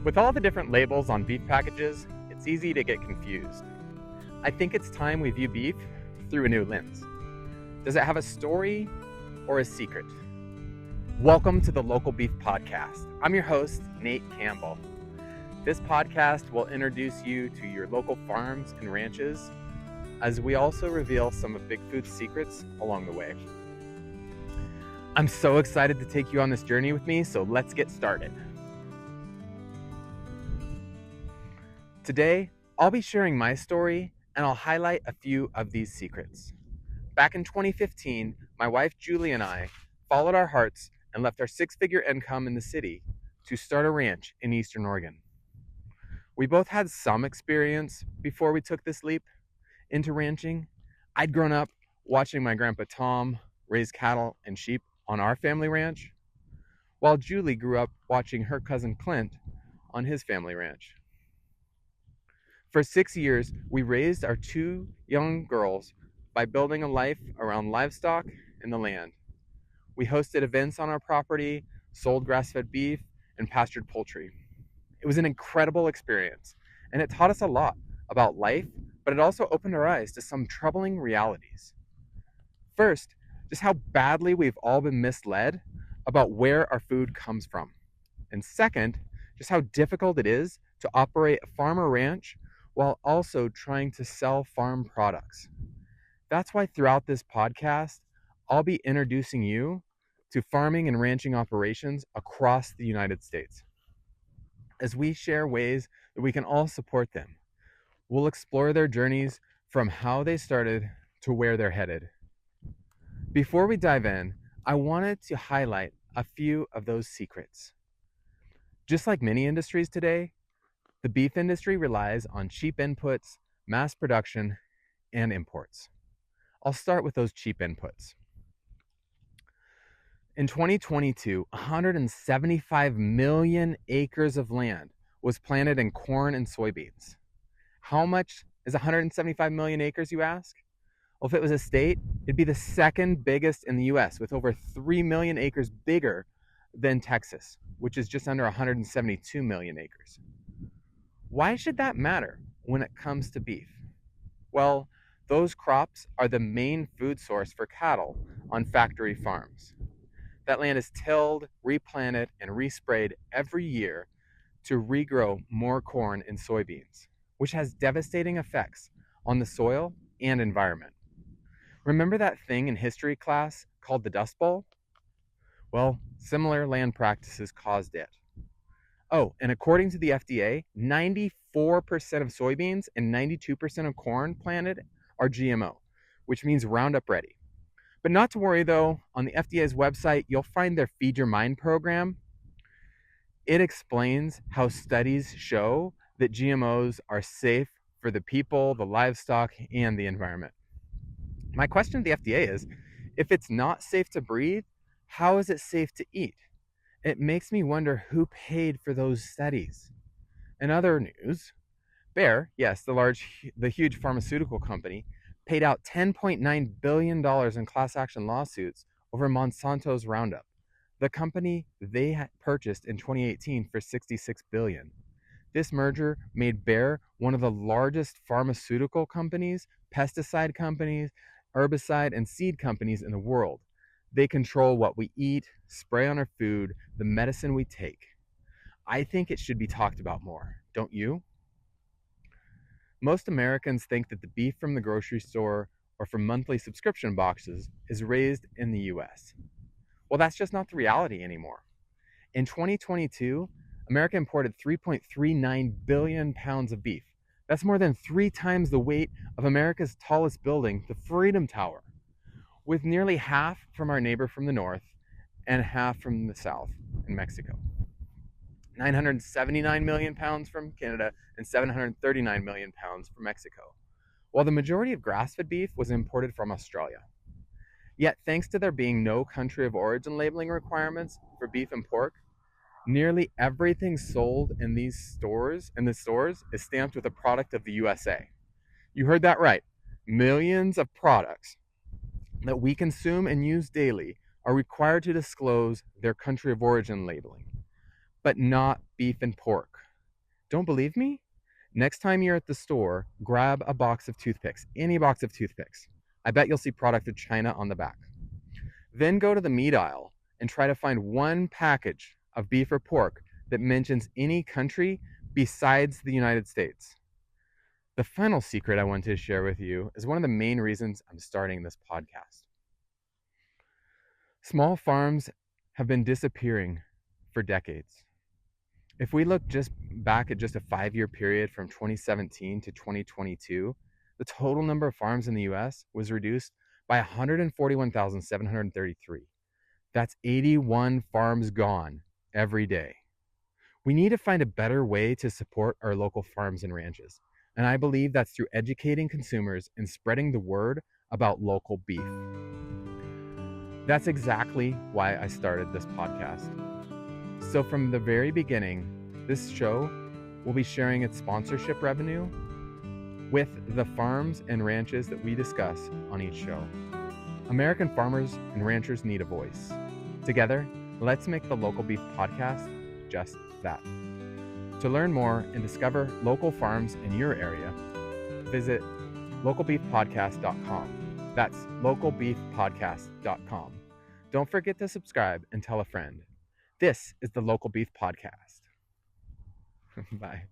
With all the different labels on beef packages, it's easy to get confused. I think it's time we view beef through a new lens. Does it have a story or a secret? Welcome to the Local Beef Podcast. I'm your host, Nate Campbell. This podcast will introduce you to your local farms and ranches, as we also reveal some of Big Food's secrets along the way. I'm so excited to take you on this journey with me, so let's get started. Today, I'll be sharing my story and I'll highlight a few of these secrets. Back in 2015, my wife Julie and I followed our hearts and left our six-figure income in the city to start a ranch in Eastern Oregon. We both had some experience before we took this leap into ranching. I'd grown up watching my grandpa Tom raise cattle and sheep on our family ranch, while Julie grew up watching her cousin Clint on his family ranch. For 6 years, we raised our two young girls by building a life around livestock and the land. We hosted events on our property, sold grass-fed beef, and pastured poultry. It was an incredible experience, and it taught us a lot about life, but it also opened our eyes to some troubling realities. First, just how badly we've all been misled about where our food comes from. And second, just how difficult it is to operate a farm or ranch while also trying to sell farm products. That's why throughout this podcast, I'll be introducing you to farming and ranching operations across the United States. As we share ways that we can all support them, we'll explore their journeys from how they started to where they're headed. Before we dive in, I wanted to highlight a few of those secrets. Just like many industries today, the beef industry relies on cheap inputs, mass production, and imports. I'll start with those cheap inputs. In 2022, 175 million acres of land was planted in corn and soybeans. How much is 175 million acres, you ask? Well, if it was a state, it'd be the second biggest in the US, with over 3 million acres bigger than Texas, which is just under 172 million acres. Why should that matter when it comes to beef? Well, those crops are the main food source for cattle on factory farms. That land is tilled, replanted, and resprayed every year to regrow more corn and soybeans, which has devastating effects on the soil and environment. Remember that thing in history class called the Dust Bowl? Well, similar land practices caused it. Oh, and according to the FDA, 94% of soybeans and 92% of corn planted are GMO, which means Roundup ready. But not to worry though, on the FDA's website, you'll find their Feed Your Mind program. It explains how studies show that GMOs are safe for the people, the livestock, and the environment. My question to the FDA is, if it's not safe to breathe, how is it safe to eat? It makes me wonder who paid for those studies. In other news, Bayer, yes, the huge pharmaceutical company, paid out $10.9 billion in class action lawsuits over Monsanto's Roundup, the company they had purchased in 2018 for $66 billion. This merger made Bayer one of the largest pharmaceutical companies, pesticide companies, herbicide, and seed companies in the world. They control what we eat, spray on our food, the medicine we take. I think it should be talked about more, don't you? Most Americans think that the beef from the grocery store or from monthly subscription boxes is raised in the US. Well, that's just not the reality anymore. In 2022, America imported 3.39 billion pounds of beef. That's more than 3 times the weight of America's tallest building, the Freedom Tower, with nearly half from our neighbor from the north and half from the south in Mexico. 979 million pounds from Canada and 739 million pounds from Mexico, while the majority of grass-fed beef was imported from Australia. Yet, thanks to there being no country of origin labeling requirements for beef and pork, nearly everything sold in the stores is stamped with a product of the USA. You heard that right. Millions of products that we consume and use daily are required to disclose their country of origin labeling, but not beef and pork. Don't believe me? Next time you're at the store, grab a box of toothpicks, any box of toothpicks. I bet you'll see product of China on the back. Then go to the meat aisle and try to find one package of beef or pork that mentions any country besides the United States. The final secret I want to share with you is one of the main reasons I'm starting this podcast. Small farms have been disappearing for decades. If we look just back at just a 5-year period from 2017 to 2022, the total number of farms in the US was reduced by 141,733. That's 81 farms gone every day. We need to find a better way to support our local farms and ranches. And I believe that's through educating consumers and spreading the word about local beef. That's exactly why I started this podcast. So from the very beginning, this show will be sharing its sponsorship revenue with the farms and ranches that we discuss on each show. American farmers and ranchers need a voice. Together, let's make the Local Beef Podcast just that. To learn more and discover local farms in your area, visit localbeefpodcast.com. That's localbeefpodcast.com. Don't forget to subscribe and tell a friend. This is the Local Beef Podcast. Bye.